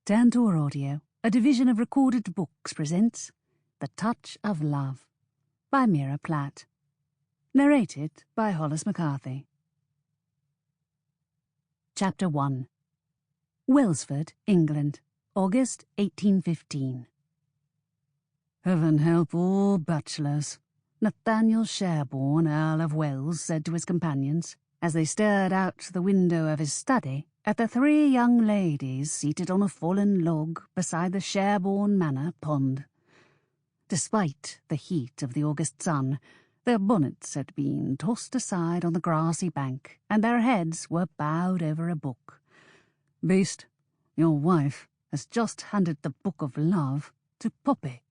Tantor Audio, a division of Recorded Books, presents The Touch of Love by Meara Platt. Narrated by Hollis Mccarthy. Chapter 1. Wellsford, England, August 1815. Heaven help all bachelors, Nathaniel Sherbourne, Earl of Welles, said to his companions, as they stared out the window of his study at the three young ladies seated on a fallen log beside the Sherbourne Manor pond. Despite the heat of the August sun, their bonnets had been tossed aside on the grassy bank, and their heads were bowed over a book. "Beast, your wife has just handed the Book of Love to Poppy."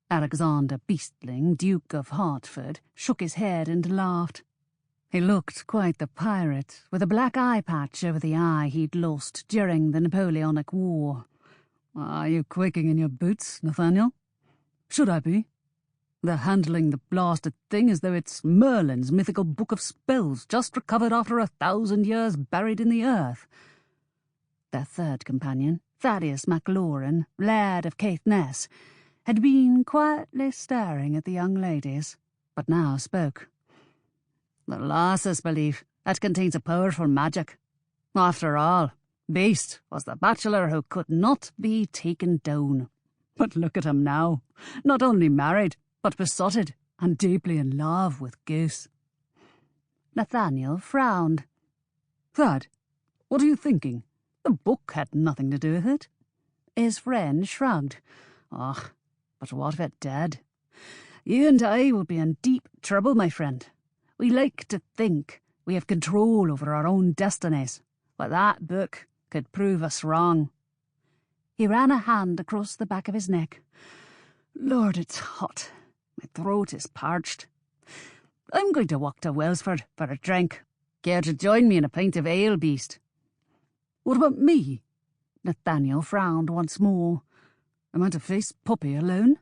Alexander Beastling, Duke of Hertford, shook his head and laughed. He looked quite the pirate, with a black eye patch over the eye he'd lost during the Napoleonic War. "Are you quaking in your boots, Nathaniel?" "Should I be? They're handling the blasted thing as though it's Merlin's mythical book of spells, just recovered after 1,000 years buried in the earth." Their third companion, Thaddeus MacLaurin, Laird of Caithness, had been quietly staring at the young ladies, but now spoke. "The lasses believe that contains a powerful magic. After all, Beast was the bachelor who could not be taken down. But look at him now, not only married, but besotted and deeply in love with Goose." Nathaniel frowned. "Thad, what are you thinking? The book had nothing to do with it." His friend shrugged. "Oh, but what if it did? You and I would be in deep trouble, my friend. We like to think we have control over our own destinies, but that book could prove us wrong." He ran a hand across the back of his neck. "Lord, it's hot. My throat is parched. I'm going to walk to Wellsford for a drink. Care to join me in a pint of ale, Beast?" "What about me?" Nathaniel frowned once more. "Am I to face Poppy alone?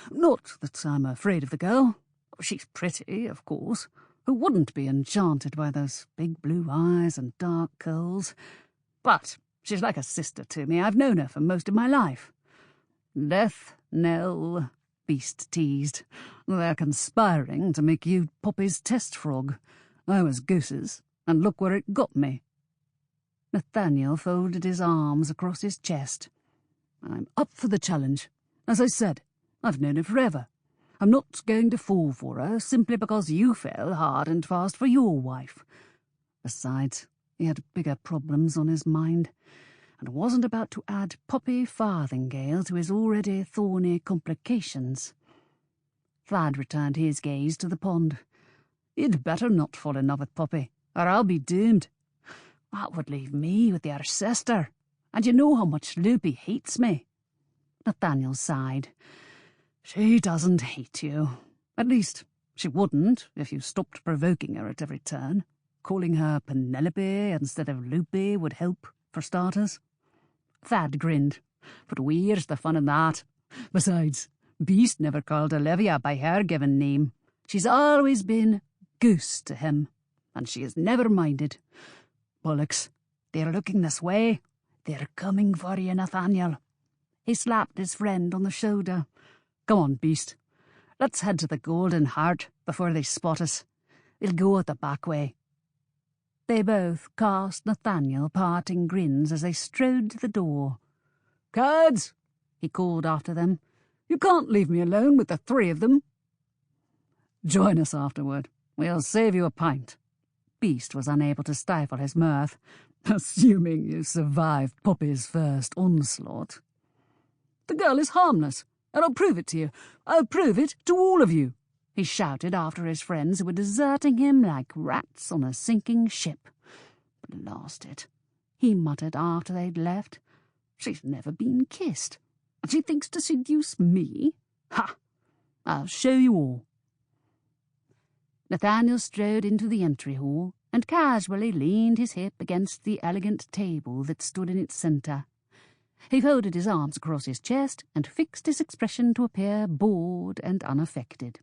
Not that I'm afraid of the girl. She's pretty, of course. Who wouldn't be enchanted by those big blue eyes and dark curls? But she's like a sister to me. I've known her for most of my life." "Death knell," Beast teased. "They're conspiring to make you Poppy's test frog. I was Goose's, and look where it got me." Nathaniel folded his arms across his chest. "I'm up for the challenge. As I said, I've known her forever. I'm not going to fall for her simply because you fell hard and fast for your wife." Besides, he had bigger problems on his mind, and wasn't about to add Poppy Farthingale to his already thorny complications. Thad returned his gaze to the pond. "You'd better not fall in love with Poppy, or I'll be doomed. That would leave me with your sister, and you know how much Loopy hates me." Nathaniel sighed. "She doesn't hate you. At least, she wouldn't if you stopped provoking her at every turn. Calling her Penelope instead of Loopy would help, for starters." Thad grinned. "But where's the fun in that? Besides, Beast never called Olivia by her given name. She's always been Goose to him, and she has never minded. Bollocks, they're looking this way. They're coming for you, Nathaniel." He slapped his friend on the shoulder. "Come on, Beast. Let's head to the Golden Heart before they spot us. We'll go out the back way." They both cast Nathaniel parting grins as they strode to the door. "Cads," he called after them. "You can't leave me alone with the three of them." "Join us afterward. We'll save you a pint." Beast was unable to stifle his mirth. "Assuming you survived Poppy's first onslaught." "The girl is harmless, and I'll prove it to you. I'll prove it to all of you," he shouted after his friends who were deserting him like rats on a sinking ship. "Blast it," he muttered after they'd left. "She's never been kissed, and she thinks to seduce me? Ha! I'll show you all." Nathaniel strode into the entry hall and casually leaned his hip against the elegant table that stood in its centre. He folded his arms across his chest and fixed his expression to appear bored and unaffected.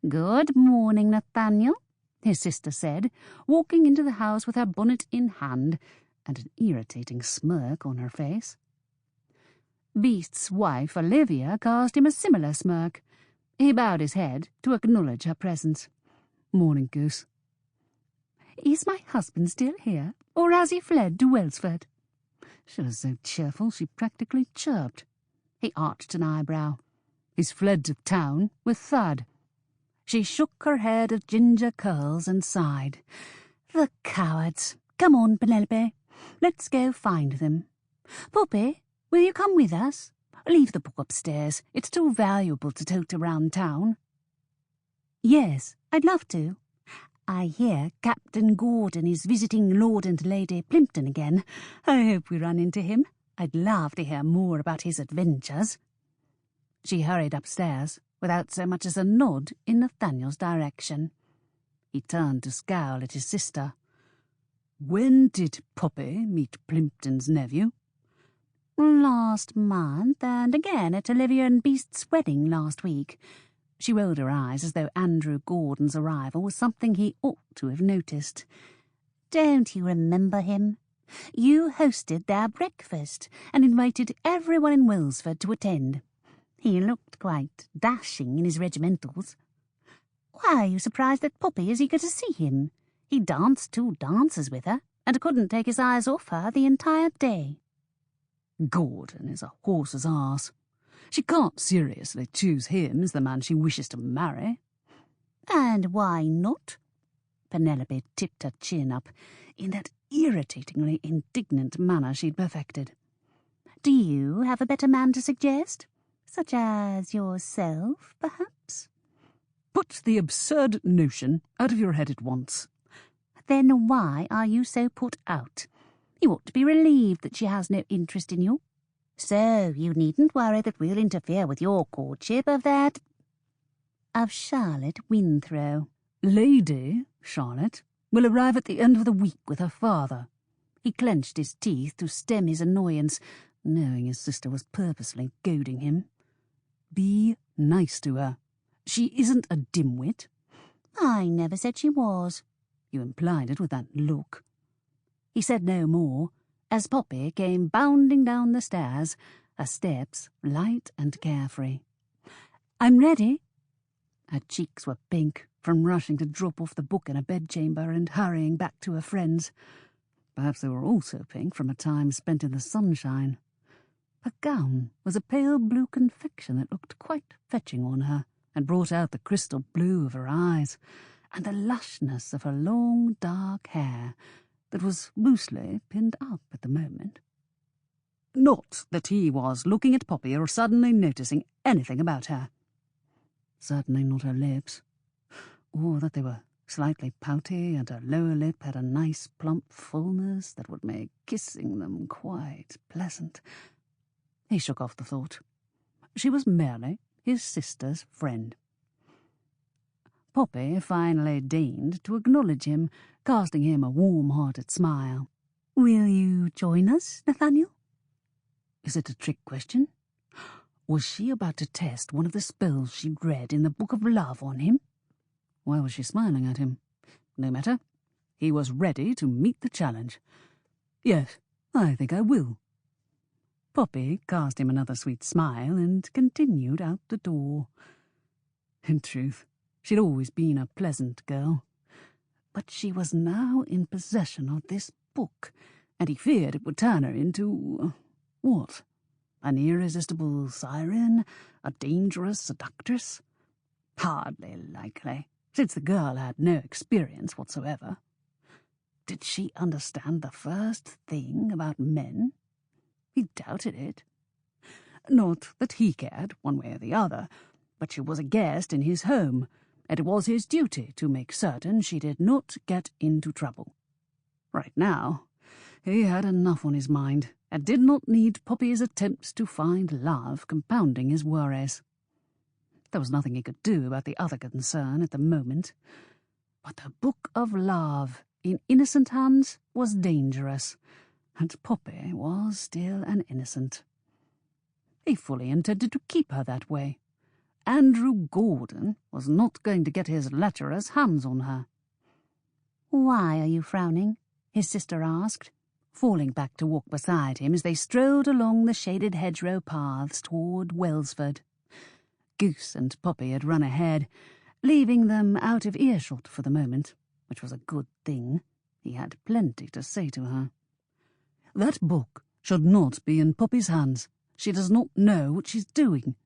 "Good morning, Nathaniel," his sister said, walking into the house with her bonnet in hand. and an irritating smirk on her face. Beast's wife, Olivia, cast him a similar smirk. He bowed his head to acknowledge her presence. "Morning, Goose." "Is my husband still here, or has he fled to Wellsford?" She was so cheerful she practically chirped. He arched an eyebrow. "He's fled to town with Thad." She shook her head of ginger curls and sighed. "The cowards! Come on, Penelope. Let's go find them. Poppy, will you come with us? Leave the book upstairs. It's too valuable to tote around town." "Yes, I'd love to. I hear Captain Gordon is visiting Lord and Lady Plimpton again. I hope we run into him. I'd love to hear more about his adventures." She hurried upstairs, without so much as a nod in Nathaniel's direction. He turned to scowl at his sister. "When did Poppy meet Plimpton's nephew?" "Last month, and again at Olivia and Beast's wedding last week." She rolled her eyes as though Andrew Gordon's arrival was something he ought to have noticed. "Don't you remember him? You hosted their breakfast and invited everyone in Wellsford to attend. He looked quite dashing in his regimentals. Why are you surprised that Poppy is eager to see him? He danced 2 dances with her, and couldn't take his eyes off her the entire day." "Gordon is a horse's arse. She can't seriously choose him as the man she wishes to marry." "And why not?" Penelope tipped her chin up in that irritatingly indignant manner she'd perfected. "Do you have a better man to suggest? Such as yourself, perhaps?" "Put the absurd notion out of your head at once." "Then why are you so put out? You ought to be relieved that she has no interest in you. So you needn't worry that we'll interfere with your courtship of Charlotte Winthrow." "Lady Charlotte will arrive at the end of the week with her father." He clenched his teeth to stem his annoyance, knowing his sister was purposely goading him. "Be nice to her. She isn't a dimwit." "I never said she was." "You implied it with that look." He said no more, as Poppy came bounding down the stairs, her steps light and carefree. "I'm ready." Her cheeks were pink from rushing to drop off the book in a bedchamber and hurrying back to her friends. Perhaps they were also pink from a time spent in the sunshine. Her gown was a pale blue confection that looked quite fetching on her, and brought out the crystal blue of her eyes, and the lushness of her long dark hair that was loosely pinned up at the moment. Not that he was looking at Poppy or suddenly noticing anything about her. Certainly not her lips, or that they were slightly pouty and her lower lip had a nice plump fullness that would make kissing them quite pleasant. He shook off the thought. She was merely his sister's friend. Poppy finally deigned to acknowledge him, casting him a warm-hearted smile. "Will you join us, Nathaniel?" Is it a trick question? Was she about to test one of the spells she'd read in the Book of Love on him? Why was she smiling at him? No matter. He was ready to meet the challenge. "Yes, I think I will." Poppy cast him another sweet smile and continued out the door. In truth, she'd always been a pleasant girl, but she was now in possession of this book, and he feared it would turn her into... what? An irresistible siren? A dangerous seductress? Hardly likely, since the girl had no experience whatsoever. Did she understand the first thing about men? He doubted it. Not that he cared, one way or the other, but she was a guest in his home, and it was his duty to make certain she did not get into trouble. Right now, he had enough on his mind, and did not need Poppy's attempts to find love compounding his worries. There was nothing he could do about the other concern at the moment, but the Book of Love in innocent hands was dangerous, and Poppy was still an innocent. He fully intended to keep her that way. Andrew Gordon was not going to get his lecherous hands on her. "Why are you frowning?" his sister asked. falling back to walk beside him as they strolled along the shaded hedgerow paths toward Wellsford. Goose and Poppy had run ahead, leaving them out of earshot for the moment, which was a good thing. He had plenty to say to her. "That book should not be in Poppy's hands. She does not know what she's doing."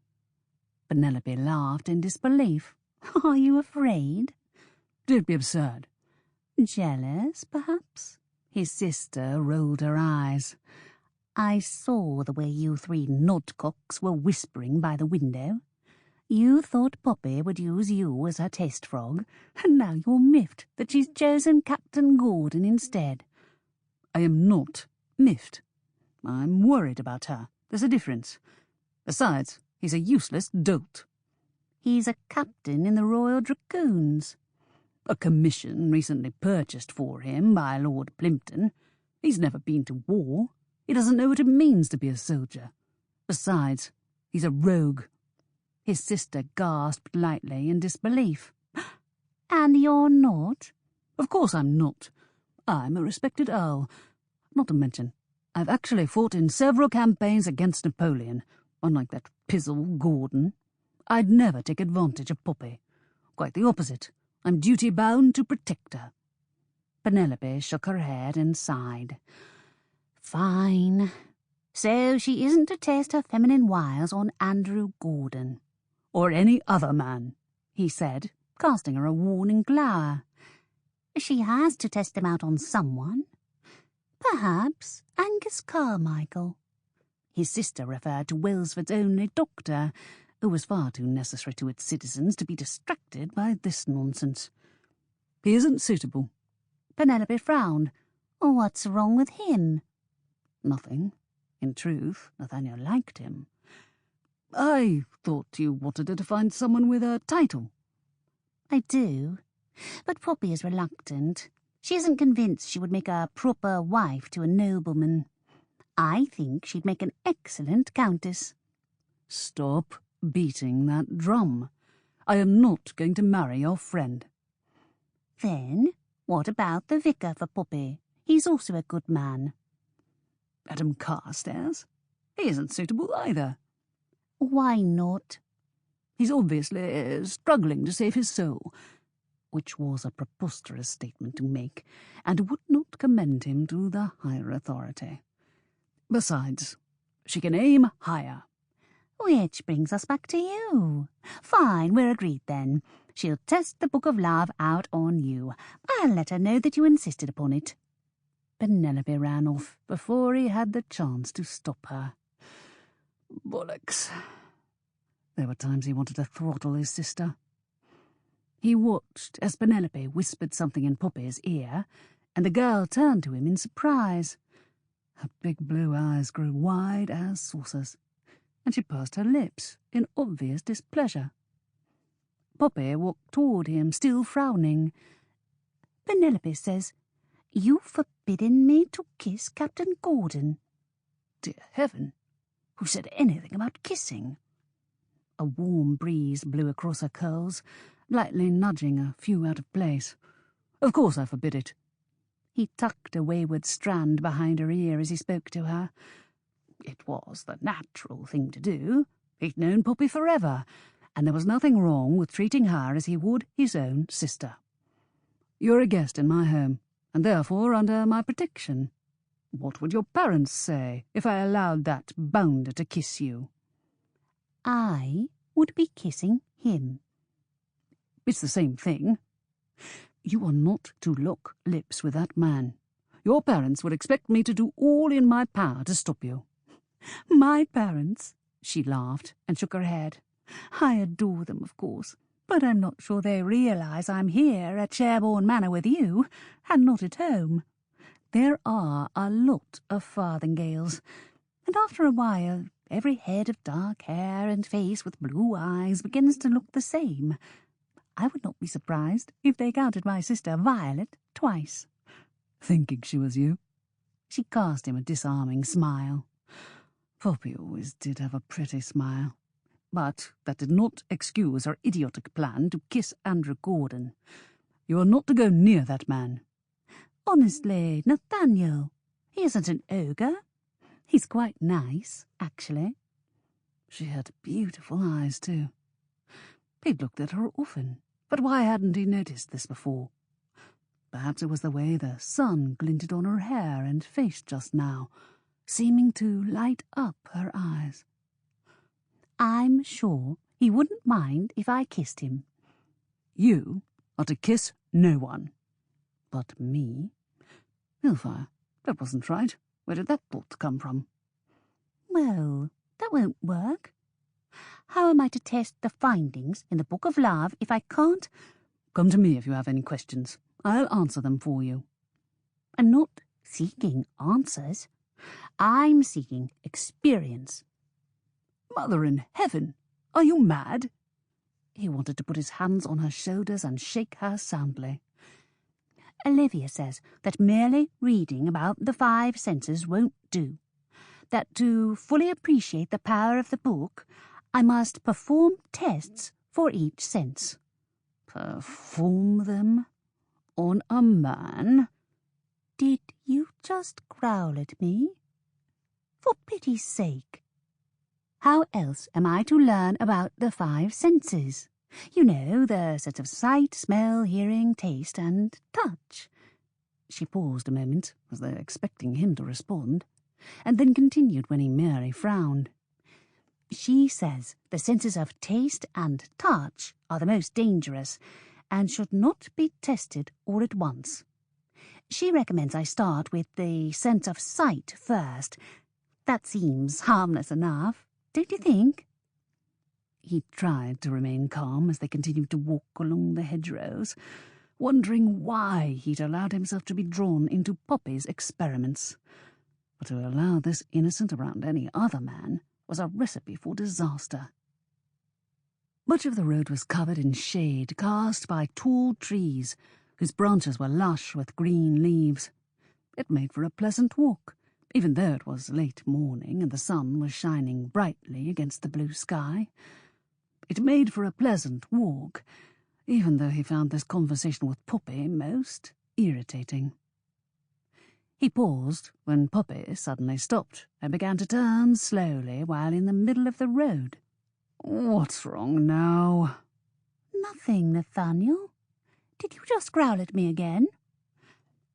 Penelope laughed in disbelief. "Are you afraid?" "Don't be absurd." "Jealous, perhaps?" His sister rolled her eyes. "I saw the way you three nodcocks were whispering by the window. You thought Poppy would use you as her test frog, and now you're miffed that she's chosen Captain Gordon instead." "I am not miffed. I'm worried about her. There's a difference. Besides, he's a useless dolt." "He's a captain in the Royal Dragoons." "A commission recently purchased for him by Lord Plimpton. He's never been to war. He doesn't know what it means to be a soldier. Besides, he's a rogue." His sister gasped lightly in disbelief. "And you're not?" "Of course I'm not. I'm a respected earl. Not to mention, I've actually fought in several campaigns against Napoleon, unlike that pizzle Gordon. I'd never take advantage of Poppy. Quite the opposite. I'm duty-bound to protect her." Penelope shook her head and sighed. "Fine. So she isn't to test her feminine wiles on Andrew Gordon." "Or any other man," he said, casting her a warning glower. "She has to test them out on someone. Perhaps Angus Carmichael." His sister referred to Wellsford's only doctor, who was far too necessary to its citizens to be distracted by this nonsense. "He isn't suitable." Penelope frowned. "What's wrong with him?" "Nothing. In truth, Nathaniel liked him." "I thought you wanted her to find someone with a title." "I do, but Poppy is reluctant. She isn't convinced she would make a proper wife to a nobleman. I think she'd make an excellent countess." "Stop beating that drum. I am not going to marry your friend." "Then what about the vicar for Poppy? He's also a good man." "Adam Carstairs? He isn't suitable either." "Why not?" "He's obviously struggling to save his soul," which was a preposterous statement to make, and would not commend him to the higher authority. "Besides, she can aim higher." "Which brings us back to you. Fine, we're agreed then. She'll test the Book of Love out on you. I'll let her know that you insisted upon it." Penelope ran off before he had the chance to stop her. Bollocks. There were times he wanted to throttle his sister. He watched as Penelope whispered something in Poppy's ear, and the girl turned to him in surprise. Her big blue eyes grew wide as saucers, and she pursed her lips in obvious displeasure. Poppy walked toward him, still frowning. "Penelope says, you've forbidden me to kiss Captain Gordon." "Dear heaven! Who said anything about kissing?" A warm breeze blew across her curls, lightly nudging a few out of place. "Of course I forbid it." He tucked a wayward strand behind her ear as he spoke to her. It was the natural thing to do. He'd known Poppy forever, and there was nothing wrong with treating her as he would his own sister. "You're a guest in my home, and therefore under my protection. What would your parents say if I allowed that bounder to kiss you?" "I would be kissing him." "It's the same thing. You are not to lock lips with that man. Your parents would expect me to do all in my power to stop you." "My parents?" She laughed and shook her head. "I adore them, of course, but I'm not sure they realise I'm here at Sherbourne Manor with you, and not at home. There are a lot of Farthingales, and after a while every head of dark hair and face with blue eyes begins to look the same. I would not be surprised if they counted my sister Violet twice." "Thinking she was you?" She cast him a disarming smile. Poppy always did have a pretty smile, but that did not excuse her idiotic plan to kiss Andrew Gordon. "You are not to go near that man." "Honestly, Nathaniel, He isn't an ogre. He's quite nice, actually. She had beautiful eyes, too. He'd looked at her often, but why hadn't he noticed this before? Perhaps it was the way the sun glinted on her hair and face just now, seeming to light up her eyes. I'm sure he wouldn't mind if I kissed him. You are to kiss no one. But me? Hellfire, that wasn't right. Where did that thought come from? Well, that won't work. How am I to test the findings in the Book of Love if I can't? Come to me if you have any questions. I'll answer them for you. I'm not seeking answers. I'm seeking experience. Mother in heaven, are you mad? He wanted to put his hands on her shoulders and shake her soundly. Olivia says that merely reading about the 5 senses won't do. That to fully appreciate the power of the book, I must perform tests for each sense. Perform them? On a man? Did you just growl at me? For pity's sake. How else am I to learn about the 5 senses? You know, the sense of sight, smell, hearing, taste, and touch. She paused a moment, as though expecting him to respond, and then continued when he merely frowned. She says the senses of taste and touch are the most dangerous, and should not be tested all at once. She recommends I start with the sense of sight first. That seems harmless enough, don't you think? He tried to remain calm as they continued to walk along the hedgerows, wondering why he'd allowed himself to be drawn into Poppy's experiments. But to allow this innocent around any other man was a recipe for disaster. Much of the road was covered in shade cast by tall trees, whose branches were lush with green leaves. It made for a pleasant walk, even though it was late morning and the sun was shining brightly against the blue sky. It made for a pleasant walk, even though he found this conversation with Poppy most irritating. He paused when Poppy suddenly stopped and began to turn slowly while in the middle of the road. "What's wrong now?" "Nothing, Nathaniel. Did you just growl at me again?"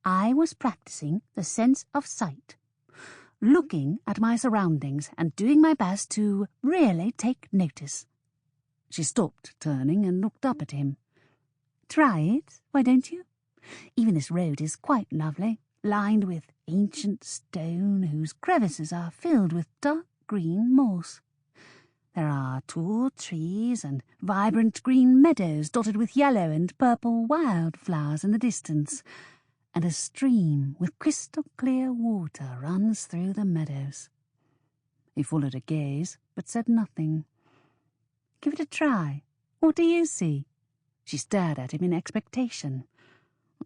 "I was practicing the sense of sight, looking at my surroundings and doing my best to really take notice." She stopped turning and looked up at him. "Try it, why don't you? Even this road is quite lovely, lined with ancient stone whose crevices are filled with dark green moss. There are tall trees and vibrant green meadows dotted with yellow and purple wildflowers in the distance, and a stream with crystal-clear water runs through the meadows." He followed her gaze, but said nothing. "Give it a try. What do you see?" She stared at him in expectation.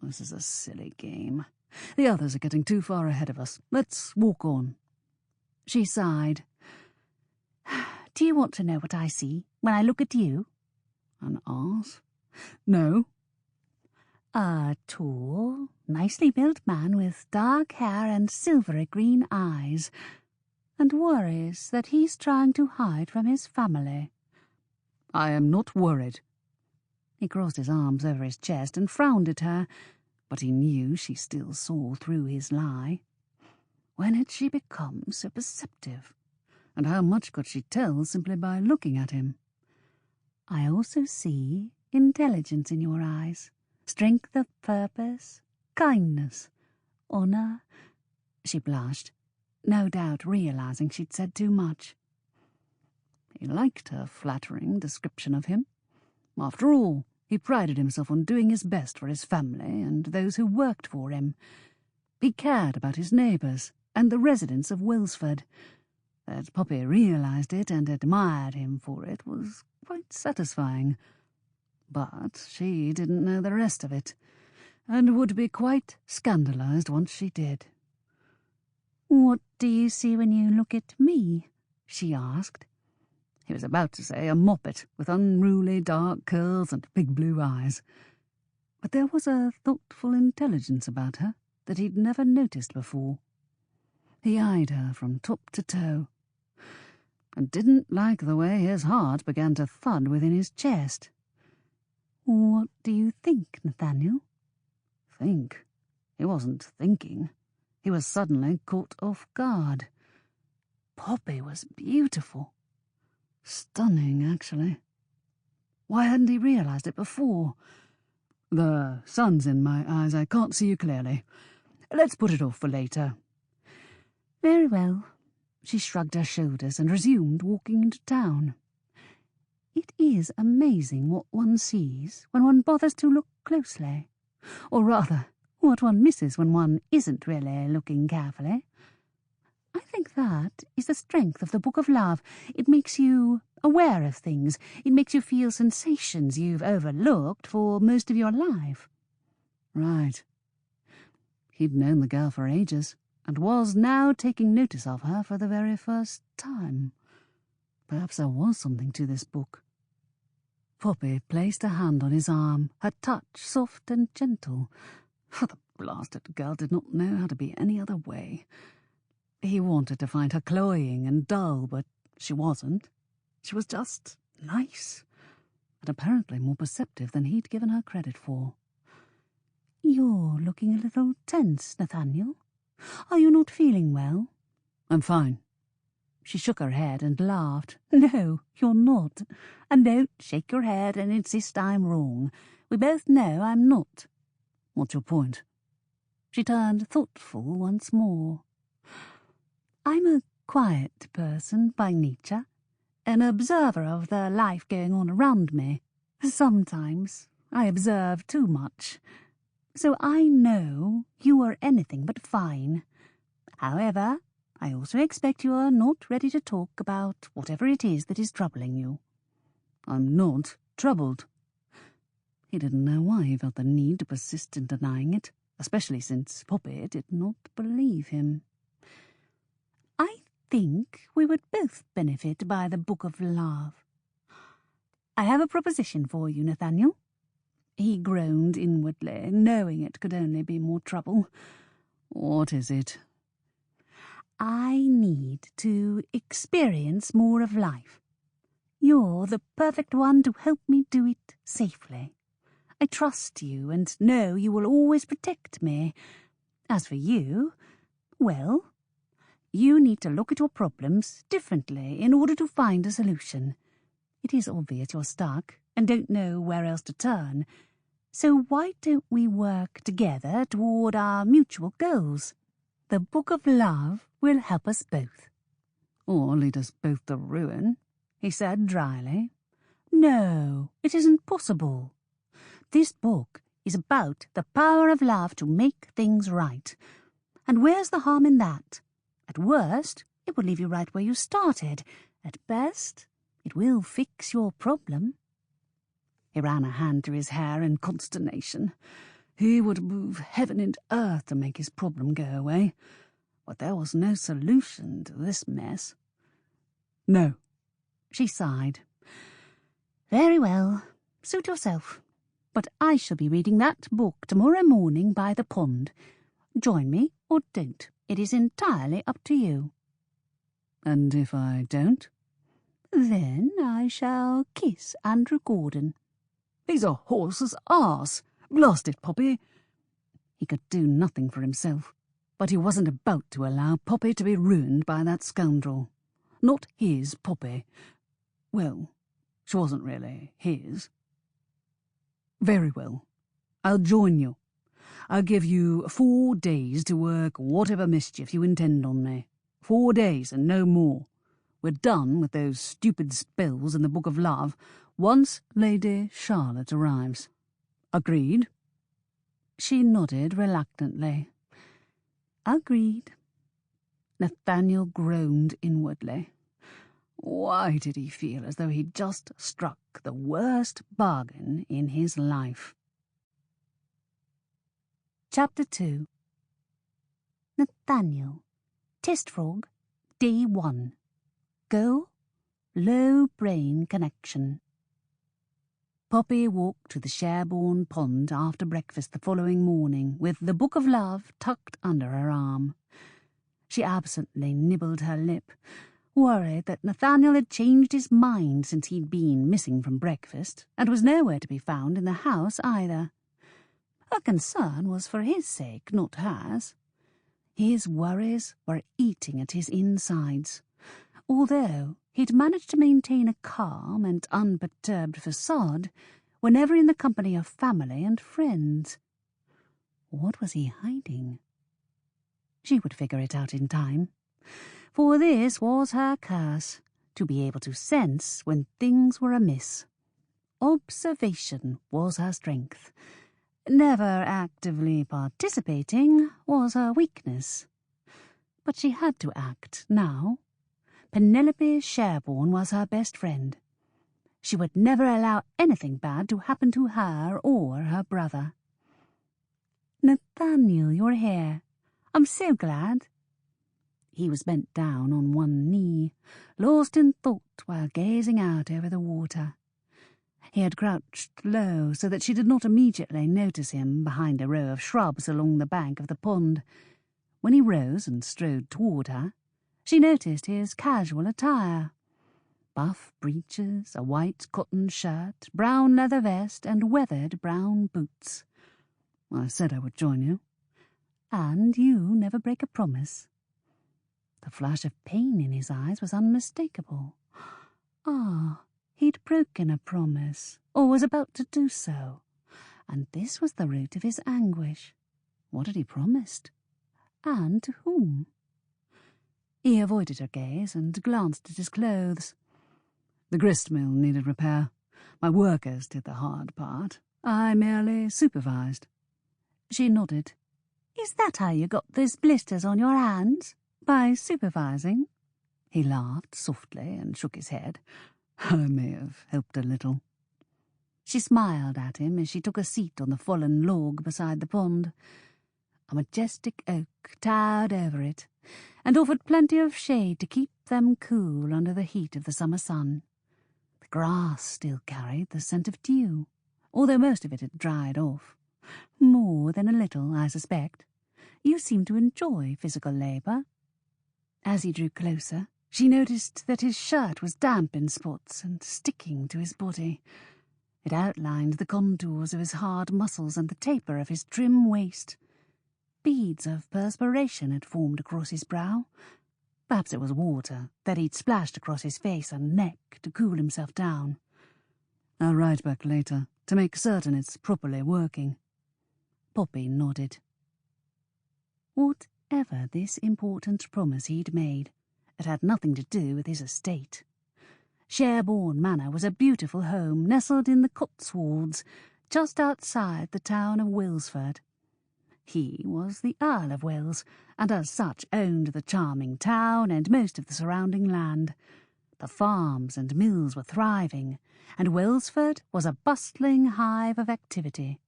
"This is a silly game. The others are getting too far ahead of us. Let's walk on." She sighed. "Do you want to know what I see when I look at you?" "An arse?" "No." "A tall, nicely built man with dark hair and silvery green eyes, and worries that he's trying to hide from his family." "I am not worried." He crossed his arms over his chest and frowned at her, but he knew she still saw through his lie. When had she become so perceptive? And how much could she tell simply by looking at him? "I also see intelligence in your eyes, strength of purpose, kindness, honour." She blushed, no doubt realizing she'd said too much. He liked her flattering description of him. After all, he prided himself on doing his best for his family and those who worked for him. He cared about his neighbours and the residents of Wellsford. That Poppy realized it and admired him for it was quite satisfying. But she didn't know the rest of it, and would be quite scandalized once she did. "What do you see when you look at me?" she asked. He was about to say a moppet with unruly dark curls and big blue eyes. But there was a thoughtful intelligence about her that he'd never noticed before. He eyed her from top to toe, and didn't like the way his heart began to thud within his chest. "What do you think, Nathaniel?" Think? He wasn't thinking. He was suddenly caught off guard. Poppy was beautiful. Stunning, actually. Why hadn't he realized it before? The sun's in my eyes. I can't see you clearly. Let's put it off for later. Very well. She shrugged her shoulders and resumed walking into town. It is amazing what one sees when one bothers to look closely. Or rather, what one misses when one isn't really looking carefully. I think that is the strength of the Book of Love. It makes you aware of things. It makes you feel sensations you've overlooked for most of your life. Right. He'd known the girl for ages, and was now taking notice of her for the very first time. Perhaps there was something to this book. Poppy placed a hand on his arm, her touch soft and gentle. The blasted girl did not know how to be any other way. He wanted to find her cloying and dull, but she wasn't. She was just nice, and apparently more perceptive than he'd given her credit for. "You're looking a little tense, Nathaniel. Are you not feeling well?" I'm fine. She shook her head and laughed. "No, you're not. And don't shake your head and insist I'm wrong. We both know I'm not." What's your point? She turned thoughtful once more. "I'm a quiet person by nature, an observer of the life going on around me. Sometimes I observe too much. So I know you are anything but fine. However, I also expect you are not ready to talk about whatever it is that is troubling you." I'm not troubled. He didn't know why he felt the need to persist in denying it, especially since Poppy did not believe him. "I think we would both benefit by the Book of Love. I have a proposition for you, Nathaniel." He groaned inwardly, knowing it could only be more trouble. What is it? "I need to experience more of life. You're the perfect one to help me do it safely. I trust you and know you will always protect me. As for you, well, you need to look at your problems differently in order to find a solution. It is obvious you're stuck and don't know where else to turn. So why don't we work together toward our mutual goals? The Book of Love will help us both." Or lead us both to ruin, he said dryly. "No, it isn't possible. This book is about the power of love to make things right. And where's the harm in that? At worst, it will leave you right where you started. At best, it will fix your problem." He ran a hand through his hair in consternation. He would move heaven and earth to make his problem go away, but there was no solution to this mess. "No," she sighed. "Very well, suit yourself. But I shall be reading that book tomorrow morning by the pond. Join me or don't. It is entirely up to you." "And if I don't?" "Then I shall kiss Andrew Gordon." "He's a horse's arse. Blast it, Poppy." He could do nothing for himself, but he wasn't about to allow Poppy to be ruined by that scoundrel. Not his Poppy. Well, she wasn't really his. "Very well. I'll join you. I'll give you 4 days to work whatever mischief you intend on me. 4 days and no more. We're done with those stupid spells in the Book of Love once Lady Charlotte arrives. Agreed?" She nodded reluctantly. "Agreed." Nathaniel groaned inwardly. Why did he feel as though he'd just struck the worst bargain in his life? Chapter 2. Nathaniel, Test Frog, Day 1. Go, low brain connection. Poppy walked to the Sherbourne pond after breakfast the following morning with the Book of Love tucked under her arm. She absently nibbled her lip, worried that Nathaniel had changed his mind since he'd been missing from breakfast, and was nowhere to be found in the house either. Her concern was for his sake, not hers. His worries were eating at his insides, although he'd managed to maintain a calm and unperturbed facade whenever in the company of family and friends. What was he hiding? She would figure it out in time, for this was her curse, to be able to sense when things were amiss. Observation was her strength. Never actively participating was her weakness. But she had to act now. Penelope Sherbourne was her best friend. She would never allow anything bad to happen to her or her brother. "Nathaniel, you're here. I'm so glad." He was bent down on one knee, lost in thought while gazing out over the water. He had crouched low so that she did not immediately notice him behind a row of shrubs along the bank of the pond. When he rose and strode toward her, she noticed his casual attire. Buff breeches, a white cotton shirt, brown leather vest, and weathered brown boots. "I said I would join you." "And you never break a promise." The flash of pain in his eyes was unmistakable. Ah, he'd broken a promise, or was about to do so, and this was the root of his anguish. What had he promised? And to whom? He avoided her gaze and glanced at his clothes. "The grist mill needed repair. My workers did the hard part. I merely supervised." She nodded. "Is that how you got those blisters on your hands? By supervising?" He laughed softly and shook his head. "I may have helped a little." She smiled at him as she took a seat on the fallen log beside the pond. A majestic oak towered over it, and offered plenty of shade to keep them cool under the heat of the summer sun. The grass still carried the scent of dew, although most of it had dried off. "More than a little, I suspect. You seem to enjoy physical labour." As he drew closer, she noticed that his shirt was damp in spots and sticking to his body. It outlined the contours of his hard muscles and the taper of his trim waist. Beads of perspiration had formed across his brow. Perhaps it was water that he'd splashed across his face and neck to cool himself down. "I'll ride back later to make certain it's properly working." Poppy nodded. Whatever this important promise he'd made, it had nothing to do with his estate. Sherbourne Manor was a beautiful home nestled in the Cotswolds, just outside the town of Wellsford. He was the Earl of Welles, and as such owned the charming town and most of the surrounding land. The farms and mills were thriving, and Wellsford was a bustling hive of activity.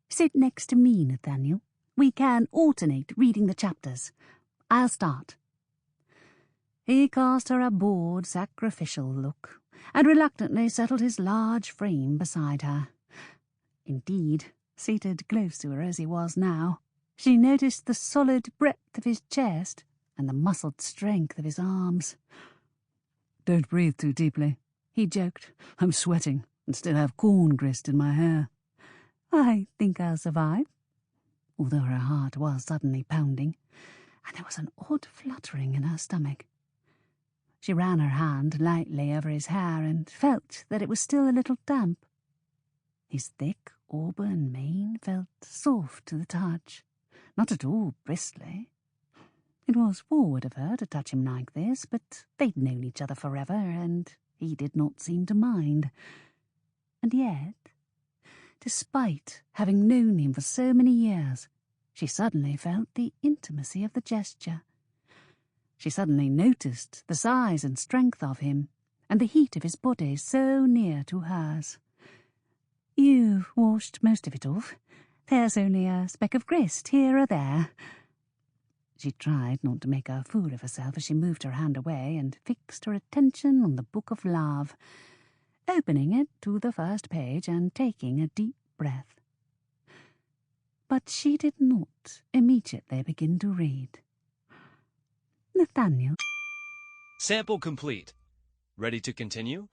"Sit next to me, Nathaniel. We can alternate reading the chapters. I'll start." He cast her a bored, sacrificial look, and reluctantly settled his large frame beside her. Indeed, seated close to her as he was now, she noticed the solid breadth of his chest and the muscled strength of his arms. "Don't breathe too deeply," he joked. "I'm sweating and still have corn grist in my hair." "I think I'll survive," although her heart was suddenly pounding, and there was an odd fluttering in her stomach. She ran her hand lightly over his hair and felt that it was still a little damp. His thick auburn mane felt soft to the touch, not at all bristly. It was forward of her to touch him like this, but they'd known each other forever, and he did not seem to mind. And yet, despite having known him for so many years, she suddenly felt the intimacy of the gesture. She suddenly noticed the size and strength of him, and the heat of his body so near to hers. "You've washed most of it off. There's only a speck of grist here or there." She tried not to make a fool of herself as she moved her hand away and fixed her attention on the Book of Love, opening it to the first page and taking a deep breath. But she did not immediately begin to read. Nathaniel. Sample complete. Ready to continue?